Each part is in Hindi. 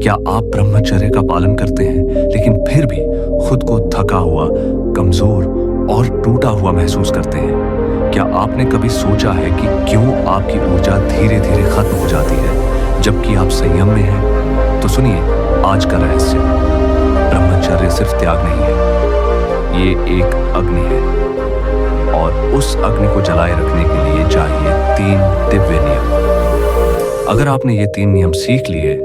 क्या आप ब्रह्मचर्य का पालन करते हैं लेकिन फिर भी खुद को थका हुआ, कमजोर और टूटा हुआ महसूस करते हैं? क्या आपने कभी सोचा है कि क्यों आपकी ऊर्जा धीरे धीरे खत्म हो जाती है जबकि आप संयम में हैं? तो सुनिए आज का रहस्य। ब्रह्मचर्य सिर्फ त्याग नहीं है, ये एक अग्नि है और उस अग्नि को जलाए रखने के लिए चाहिए 3 दिव्य नियम। अगर आपने ये 3 नियम सीख लिए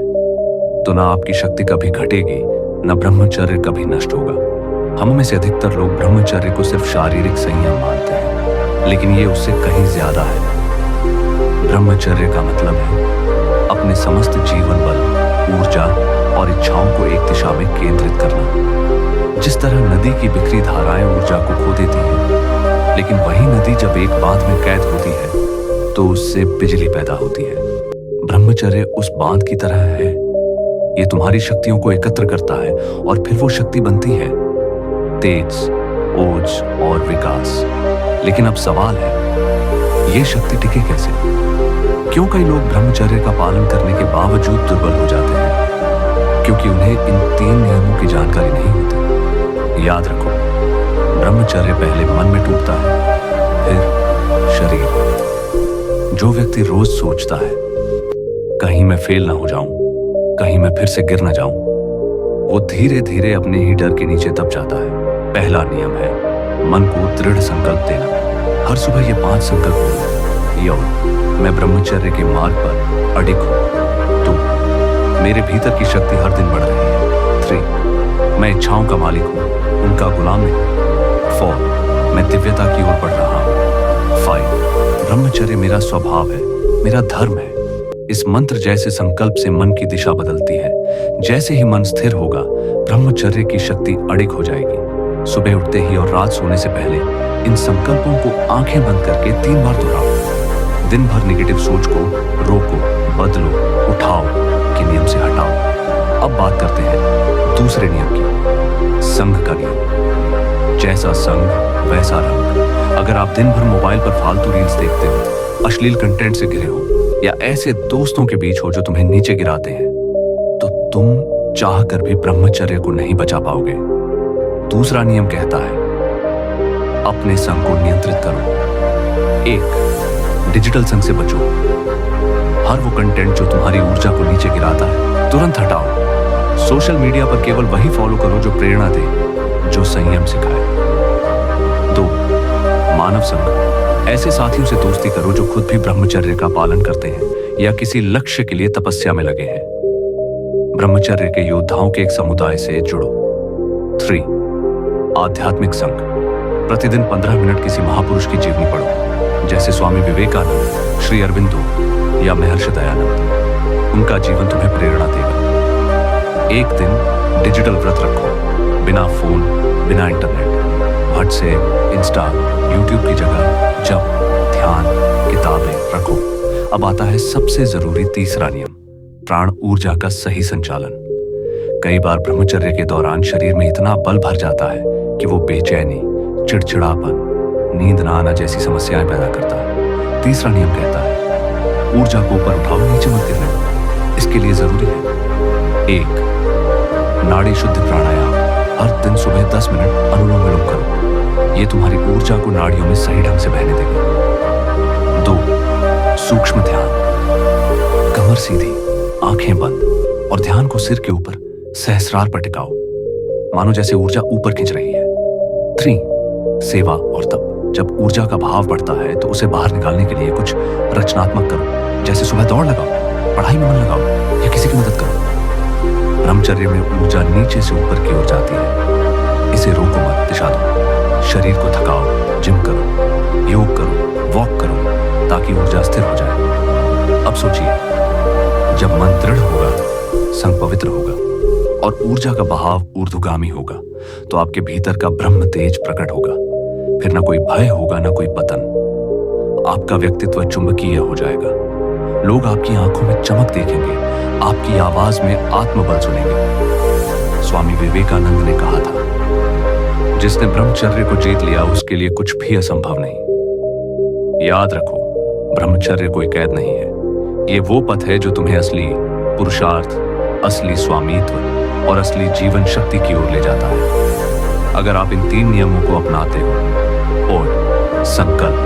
तो ना आपकी शक्ति कभी घटेगी, ना ब्रह्मचर्य कभी नष्ट होगा। हम में से अधिकतर लोग ब्रह्मचर्य को सिर्फ शारीरिक संयम मानते हैं, लेकिन ये उससे कहीं ज्यादा है। ब्रह्मचर्य का मतलब है अपने समस्त जीवन बल, ऊर्जा और इच्छाओं को एक दिशा में केंद्रित करना। जिस तरह नदी की बिखरी धाराएं ऊर्जा को खो देती हैं, लेकिन वही नदी जब एक बांध में कैद होती है तो उससे बिजली पैदा होती है। ब्रह्मचर्य उस बांध की तरह है। ये तुम्हारी शक्तियों को एकत्र करता है और फिर वो शक्ति बनती है तेज, ओज और विकास। लेकिन अब सवाल है, ये शक्ति टिके कैसे? क्यों कई लोग ब्रह्मचर्य का पालन करने के बावजूद दुर्बल हो जाते हैं? क्योंकि उन्हें इन 3 नियमों की जानकारी नहीं होती। याद रखो, ब्रह्मचर्य पहले मन में टूटता है, फिर शरीर। जो व्यक्ति रोज सोचता है कहीं मैं फेल ना हो जाऊं, कहीं मैं फिर से गिर ना जाऊं, वो धीरे धीरे अपने ही डर के नीचे दब जाता है। पहला नियम है मन को दृढ़ संकल्प देना। हर सुबह ये 5 संकल्प बोलो। यो, मैं ब्रह्मचर्य के मार्ग पर अडिग हूं। 2, मेरे भीतर की शक्ति हर दिन बढ़ रही है। 3, मैं इच्छाओं का मालिक हूं, उनका गुलाम नहीं। 4, मैं दिव्यता की ओर बढ़ रहा हूं। 5, ब्रह्मचर्य मेरा स्वभाव है, मेरा धर्म है। इस मंत्र जैसे संकल्प से मन की दिशा बदलती है। जैसे ही मन स्थिर होगा, ब्रह्मचर्य की शक्ति अडिग हो जाएगी। सुबह उठते ही और रात सोने से पहले इन संकल्पों को आंखें बंद करके 3 बार दोहराओ। दिन भर नेगेटिव सोच को रोको, बदलो, उठाओ के नियम से हटाओ। अब बात करते हैं दूसरे नियम की, संग का नियम। जैसा संग वैसा रंग। अगर आप दिन भर मोबाइल पर फालतू रील्स देखते हो, अश्लील कंटेंट से घिरे हो या ऐसे दोस्तों के बीच हो जो तुम्हें नीचे गिराते हैं, तो तुम चाह कर भी ब्रह्मचर्य को नहीं बचा पाओगे। दूसरा नियम कहता है अपने संग को नियंत्रित करो। 1, डिजिटल संग से बचो। हर वो कंटेंट जो तुम्हारी ऊर्जा को नीचे गिराता है तुरंत हटाओ। सोशल मीडिया पर केवल वही फॉलो करो जो प्रेरणा दे, जो संयम सिखाए। 2, मानव संग। ऐसे साथियों से दोस्ती करो जो खुद भी ब्रह्मचर्य का पालन करते हैं या किसी लक्ष्य के लिए तपस्या में लगे हैं। ब्रह्मचर्य के योद्धाओं के एक समुदाय से जुड़ो। 3, आध्यात्मिक संग। प्रतिदिन 15 मिनट किसी महापुरुष की जीवनी पढ़ो, जैसे स्वामी विवेकानंद, श्री अरविंदो या महर्षि दयानंद। उनका जीवन तुम्हें प्रेरणा देगा। एक दिन डिजिटल व्रत रखो, बिना फोन, बिना इंटरनेट। व्हाट्सएप, इंस्टा, यूट्यूब की जगह जप, ध्यान, किताबें रखो। अब आता है सबसे जरूरी तीसरा नियम, प्राण ऊर्जा का सही संचालन। कई बार ब्रह्मचर्य के दौरान शरीर में इतना बल भर जाता है कि वो बेचैनी, चिड़चिड़ापन, नींद न आना जैसी समस्याएं पैदा करता है। तीसरा नियम कहता है ऊर्जा को ऊपर उठाओ, नीचे मत गिरने दो। इसके लिए जरूरी है 1, नाड़ी शुद्धि प्राणायाम। हर दिन सुबह 10 मिनट अनुलोम विलोम करो। ये तुम्हारी ऊर्जा को नाड़ियों में सही ढंग से बहने देगा। 2, सूक्ष्म ध्यान। कमर सीधी, आंखें बंद और ध्यान को सिर के ऊपर सहस्रार पर टिकाओ, मानो जैसे ऊर्जा ऊपर खींच रही है। 3, सेवा और तप। जब ऊर्जा का भाव बढ़ता है तो उसे बाहर निकालने के लिए कुछ रचनात्मक करो, जैसे सुबह दौड़ लगाओ, पढ़ाई में मन लगाओ या किसी की मदद करो। ब्रह्मचर्य में ऊर्जा नीचे से ऊपर की ओर जाती है। इसे रोको मत, दिशा दो। शरीर को थकाओ, जिम करो, योग करो, वॉक करो, ताकि ऊर्जा स्थिर हो जाए। अब सोचिए, जब मन दृढ़ होगा, संग पवित्र होगा और ऊर्जा का बहाव ऊर्ध्वगामी होगा, तो आपके भीतर का ब्रह्म तेज प्रकट होगा। फिर ना कोई भय होगा, ना कोई पतन। आपका व्यक्तित्व चुंबकीय हो जाएगा। लोग आपकी आंखों में चमक देखेंगे, आपकी आवाज में आत्मबल सुनेंगे। स्वामी विवेकानंद ने कहा था, जिसने ब्रह्मचर्य को जीत लिया उसके लिए कुछ भी असंभव नहीं। याद रखो, ब्रह्मचर्य कोई कैद नहीं है। ये वो पथ है जो तुम्हें असली पुरुषार्थ, असली स्वामित्व और असली जीवन शक्ति की ओर ले जाता है। अगर आप इन 3 नियमों को अपनाते हो और संकल्प,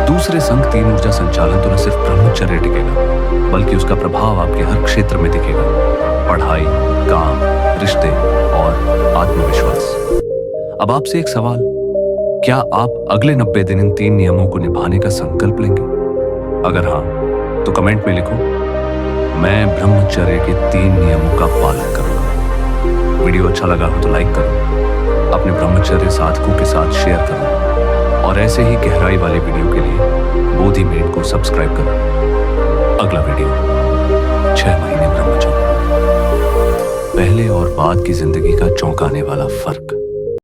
दूसरे संग 3 ऊर्जा संचालन तो न सिर्फ ब्रह्मचर्य टिकेगा बल्कि उसका प्रभाव आपके हर क्षेत्र में दिखेगा। पढ़ाई, काम, रिश्ते और आत्मविश्वास। अब आपसे एक सवाल, क्या आप अगले 90 दिन इन 3 नियमों को निभाने का संकल्प लेंगे? अगर हाँ, तो कमेंट में लिखो, मैं ब्रह्मचर्य के 3 नियमों का पालन करूंगा। वीडियो अच्छा लगा हो तो लाइक करो, अपने ब्रह्मचर्य साधकों के साथ शेयर करो और ऐसे ही गहराई वाले वीडियो के लिए बोधिमेट को सब्सक्राइब करो। अगला वीडियो 6 महीने ब्रह्मचर्य, पहले और बाद की जिंदगी का चौंकाने वाला फर्क।